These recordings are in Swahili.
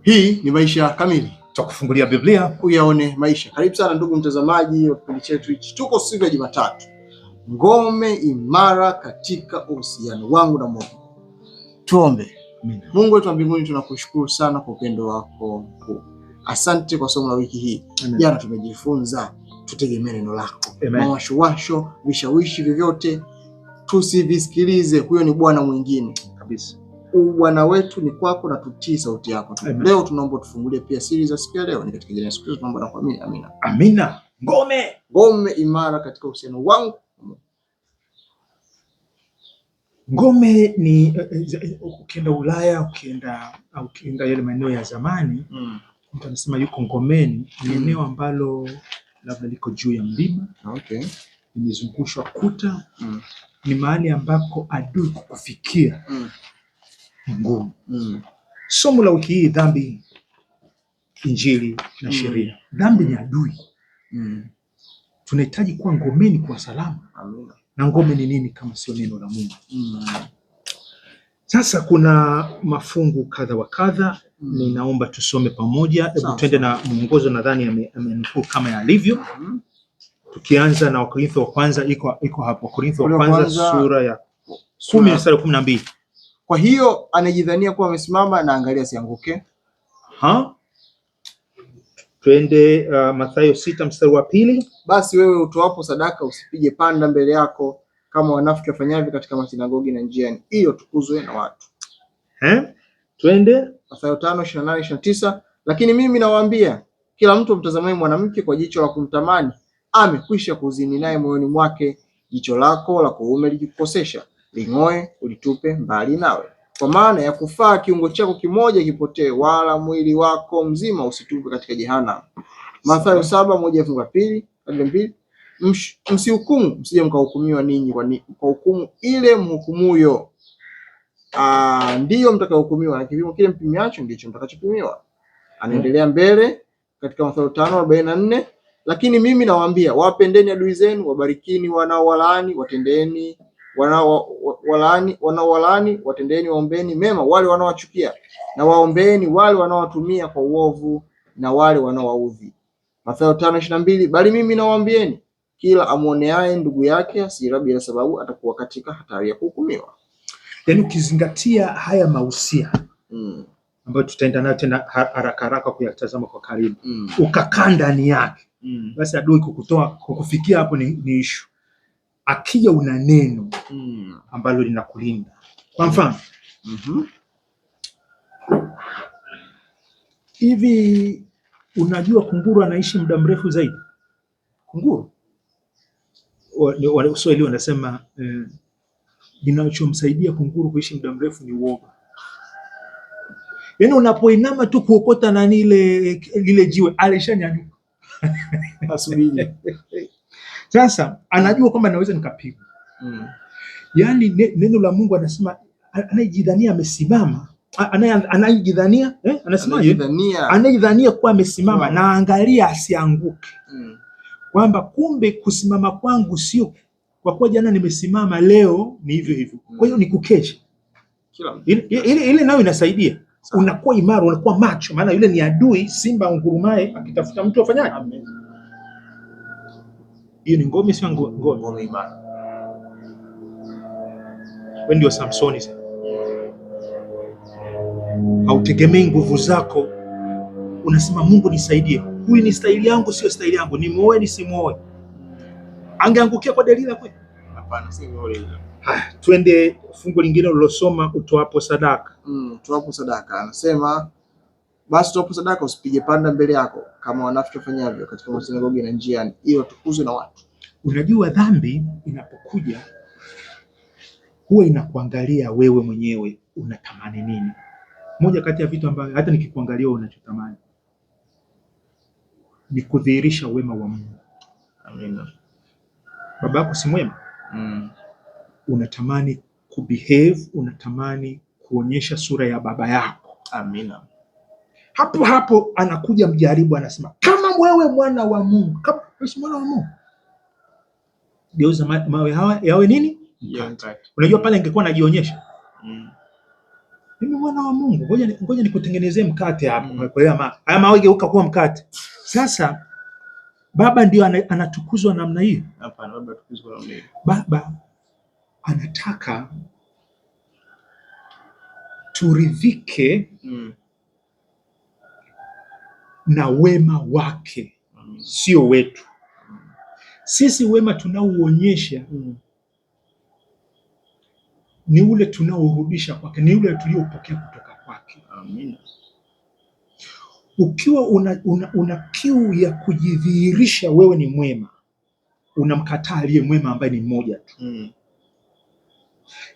Hii ni Maisha Kamili, tutakufungulia Biblia uyaone maisha. Karibu sana ndugu mtazamaji wa kipindi chetu hichi. Tuko siku ya Jumatatu, ngome imara katika uhusiano wangu na Mungu. Tuombe. Mungu wetu wa mbinguni, tunakushukuru sana kwa upendo wako mkuu. Asante kwa somo la wiki hii. Jana tumejifunza tutegemee neno lako. Mawashowasho, vishawishi vyovyote tusivisikilize, huyo ni bwana mwingine kabisa. Bwana wetu ni kwako na tutii sauti yako. Leo tunaomba tufungulie pia siri za siku ya leo, ni katika jina la Yesu Kristo tunaomba na kuamini. Amina. Amina. Ngome imara katika uhusiano wangu. Ngome ni ukienda Ulaya, ukienda yale maeneo ya zamani, mtu anasema yuko ngomeni. Ni eneo ambalo labda liko juu ya mlima, imezungushwa kuta, ni mahali ambako adui kukufikia ngumu. Somo la wiki hii, dhambi, injili na sheria. Dhambi ni adui. Tunahitaji kuwa ngomeni kwa salama. Amina. Na ngome ni nini kama sio neno la Mungu? Sasa kuna mafungu kadha wa kadha, ninaomba tusome pamoja. Hebu twende na mwongozo, nadhani amenukuu kama yalivyo. Tukianza na Wakorintho wa kwanza, iko hapo. Wakorintho wa kwanza sura ya 10 mstari 12. Kwa hiyo anajidhania kuwa amesimama na angalia asianguke. Twende Mathayo 6 mstari wa 2. Basi wewe utoapo sadaka usipige panda mbele yako kama wanafiki wafanyavyo katika masinagogi na njiani, ili watukuzwe na watu. Twende Mathayo 5:28-29. Lakini mimi nawaambia, kila mtu amtazamaye mwanamke kwa jicho la kumtamani amekwisha kuzini naye moyoni mwake. Jicho lako la kuume likikukosesha, ling'oe, ulitupe mbali nawe. Kwa maana ya kufaa kiungo chako kimoja kipotee, wala mwili wako mzima usitupe katika jehanamu. Mathayo 7:1-2. Msihukumu, msije mkahukumiwa ninyi, kwa hukumu ile mhukumuyo ndiyo mtakayohukumiwa, na kipimo kile mpimiacho ndicho mtakachopimiwa. Anaendelea mbele katika Mathayo 5:44. Lakini mimi nawaambia, wapendeni adui zenu, wabarikini wanaowalaani, wanaowalaani watendeni, waombeeni mema wale wanaowachukia, na waombeeni wale wanaowatumia kwa uovu na wale wanaowaudhi. Mathayo 5:22. Bali mimi nawaambieni, kila amuoneaye ndugu yake hasira bila sababu atakuwa katika hatari ya kuhukumiwa. Yaani ukizingatia haya mahusiano ambayo tutaenda nayo tena haraka kuyatazama kwa karibu, ukakaa ndani yake, basi adui kukufikia hapo ni issue. Akija una neno ambalo linakulinda. Kwa mfano, hivi unajua kunguru anaishi muda mrefu zaidi? Kunguru Waswahili wanasema kinachomsaidia kunguru kuishi muda mrefu ni uoga. Yaani unapoinama tu kuokota nani lile jiwe, alishanyanyuka. Asubiri. Sasa anajua kwamba naweza nikapigwa. Yaani neno la Mungu anasema anayejidhania amesimama, anayejidhania anayejidhania kuwa amesimama, na angalia asianguke. Kwamba kumbe kusimama kwangu sio kwa kuwa jana nimesimama, leo ni hivyo hivyo. Kwa hiyo ni kukesha. Ile nayo inasaidia. Unakuwa imara, unakuwa macho, maana yule ni adui, simba ungurumaye akitafuta mtu afanyaje? Hiyo ni ngome, sio ngome imara. Wewe ndio Samsoni sasa. Hautegemei nguvu zako. Unasema Mungu nisaidie. Huyu ni staili yangu, sio staili yangu. Ni muoe nisimuoe. Angeangukia kwa Delila kweli? Hapana, si yule. Twende fungu lingine ulilosoma, utoapo sadaka. Utoapo sadaka. Anasema basi utoapo sadaka usipige panda mbele yako kama wanafiki wafanyavyo katika masinagogi na njiani, ili watukuzwe na watu. Unajua dhambi inapokuja huwa inakuangalia wewe mwenyewe unatamani nini. Moja kati ya vitu ambavyo hata nikikuangalia unachotamani ni kudhihirisha wema wa Mungu. Amina. Baba yako si mwema? Unatamani kubehave, unatamani kuonyesha sura ya baba yako. Amina. Hapo hapo anakuja mjaribu, anasema kama wewe mwana wa Mungu, kama wewe mwana wa Mungu, geuza mawe hawa yawe nini? Yeah. Unajua pale ingekuwa anajionyesha. mimi mwana wa Mungu, ngoja nikutengenezee mkate hapo. Kwa hiyo haya mawe geuka kuwa mkate. Sasa baba ndio anatukuzwa namna hiyo? Hapana, baba atukuzwa namna hiyo. Baba anataka turidhike na wema wake, sio wetu. Sisi wema tunaouonyesha ni ule tunaorudisha kwake, ni ule tuliopokea kutoka kwake. Amina. Ukiwa una kiu ya kujidhihirisha wewe ni mwema, unamkataa aliye mwema ambaye ni mmoja tu.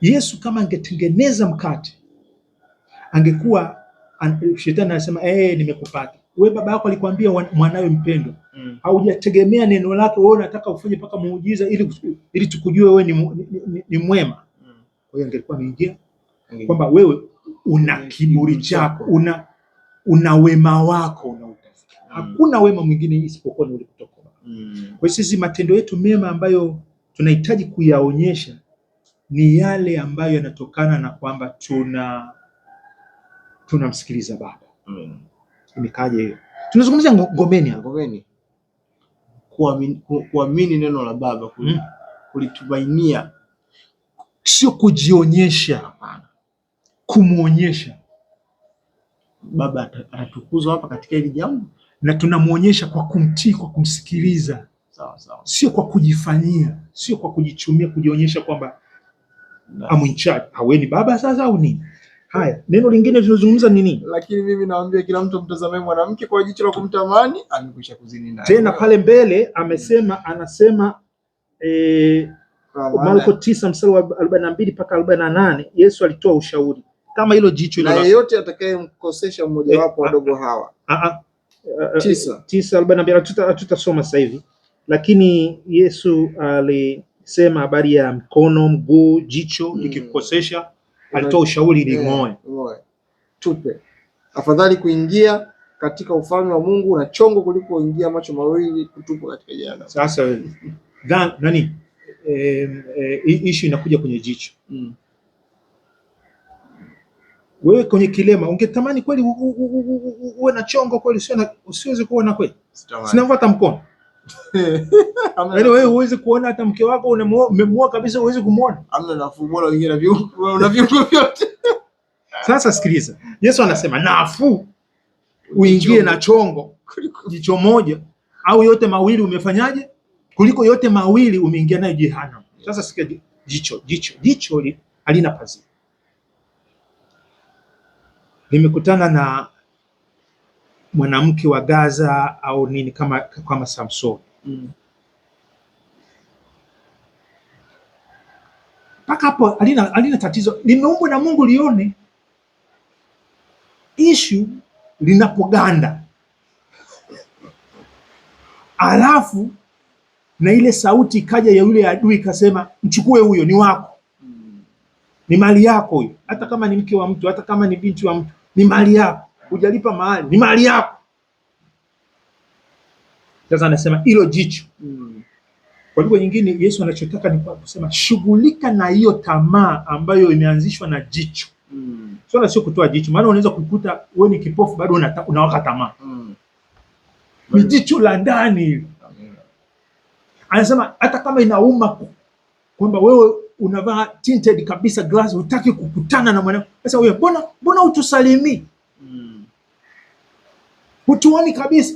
Yesu kama angetengeneza mkate, angekuwa shetani anasema nimekupata wewe, baba yako alikwambia mwanawe mpendwa, haujategemea neno lake, wewe unataka ufanye mpaka muujiza ili tukujue wewe ni mwema. Kwa hiyo angekuwa ameingia kwamba wewe una kiburi chako, una wema wako unautafuta. Hakuna wema mwingine isipokuwa ni ule kutoka. Kwa hiyo sisi matendo yetu mema ambayo tunahitaji kuyaonyesha ni yale ambayo yanatokana na kwamba tunamsikiliza Baba. Imekaje hiyo? Tunazungumzia ngomeni hapo. Ngomeni. Kuamini neno la Baba, kulitumainia, sio kujionyesha. Hapana. Kumuonyesha Baba atatukuzwa hapa katika hili jambo, na tunamuonyesha kwa kumtii, kwa kumsikiliza. Sawa. Sio kwa kujifanyia, sio kwa kujichumia, kujionyesha kwamba amuinchaji. Haweni baba sasa au nini? Haya, neno lingine tunazungumza ni nini? Lakini mimi naambia kila mtu mtazame mwanamke kwa jicho la kumtamani, amekwisha kuzini naye. Tena pale mbele anasema Marko 9 mstari wa 42 mpaka 48, Yesu alitoa ushauri kama hilo jicho na yeyote atakayemkosesha mmoja wapo wadogo hawa. 9:42 tutasoma sasa hivi, lakini Yesu alisema habari ya mkono, mguu, jicho likikukosesha, alitoa ushauri ling'oe. Tupe. Afadhali kuingia katika ufalme wa Mungu na chongo kuliko kuingia macho mawili kutupwa katika jehanamu. Sasa issue inakuja kwenye jicho. Wewe kwenye kilema ungetamani kweli uwe na chongo kweli, usiweze kuona kweli? Sina hata mkono. Yaani wewe huwezi kuona hata mke wako umemwoa kabisa, huwezi kumuona. Hamna nafuu, bora uingie na viungo vyote. Sasa sikiliza. Yesu anasema nafuu uingie na chongo jicho moja au yote mawili, umefanyaje? Kuliko yote mawili umeingia nayo jehanamu. Sasa sikia, jicho halina pazia. Nimekutana na mwanamke wa Gaza au nini kama Samson. Mpaka hapo alina tatizo, limeumbwa na Mungu lione. Issue linapoganda, alafu na ile sauti ikaja ya yule adui ikasema, mchukue huyo, ni wako, ni mali yako huyo. Hata kama ni mke wa mtu, hata kama ni binti wa mtu, ni mali yako, hujalipa mahali, ni mali yako. Sasa anasema hilo jicho. Kwa lugha nyingine, Yesu anachotaka ni kusema shughulika na hiyo tamaa ambayo imeanzishwa na jicho. Swala sio kutoa jicho, maana unaweza kukuta wewe ni kipofu bado unawaka tamaa. Ni jicho la ndani. Anasema hata kama inauma kwamba wewe unavaa tinted kabisa glass, hutaki kukutana na mwanamke. Sasa wewe mbona utusalimii? Hutuoni kabisa.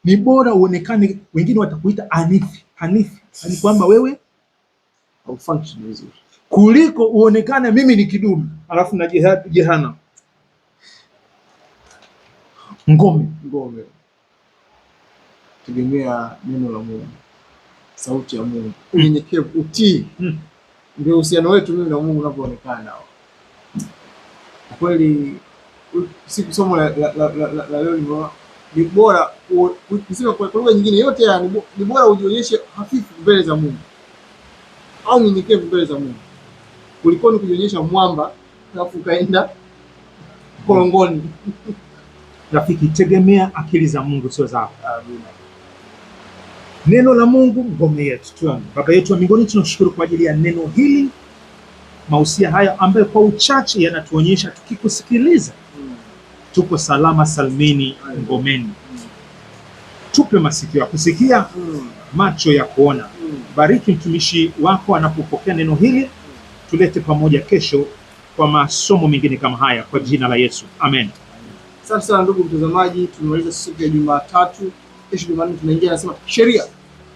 Ni bora uonekane, wengine watakuita Hanifi, ni kwamba wewe haufunction vizuri, kuliko uonekane mimi ni kidume alafu na jehanamu. Ngome. Tegemea neno la Mungu, sauti ya Mungu, unyenyekevu, utii. Ndio uhusiano wetu mimi na Mungu unapoonekana. Kweli siku somo la leo ni bora kusema kwa lugha nyingine yote ni bora ujionyeshe hafifu mbele za Mungu au mnyenyekevu mbele za Mungu kuliko ni kujionyesha mwamba alafu kaenda korongoni. Rafiki, tegemea akili za Mungu, sio zako. Amina. Neno la Mungu ngome yetu. Baba yetu wa mbinguni, tunashukuru kwa ajili ya neno hili mausia haya ambayo kwa uchache yanatuonyesha tukikusikiliza tuko salama salmini ngomeni. Tupe masikio ya kusikia, macho ya kuona. Bariki mtumishi wako anapopokea neno hili, tulete pamoja kesho kwa masomo mengine kama haya, kwa jina la Yesu, amen. Asante sana ndugu mtazamaji, tumemaliza siku ya Jumatatu. Kesho Jumanne tunaingia, nasema sheria.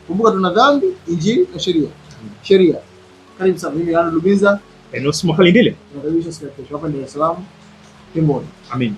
Kumbuka tuna dhambi, injili na sheria. Sheria. Karibu sana. Mimi Arnold Lubinza, Enos Mwakalindile. Tunakaribisha siku ya kesho hapa Dar es Salaam, Kimboni. Amen.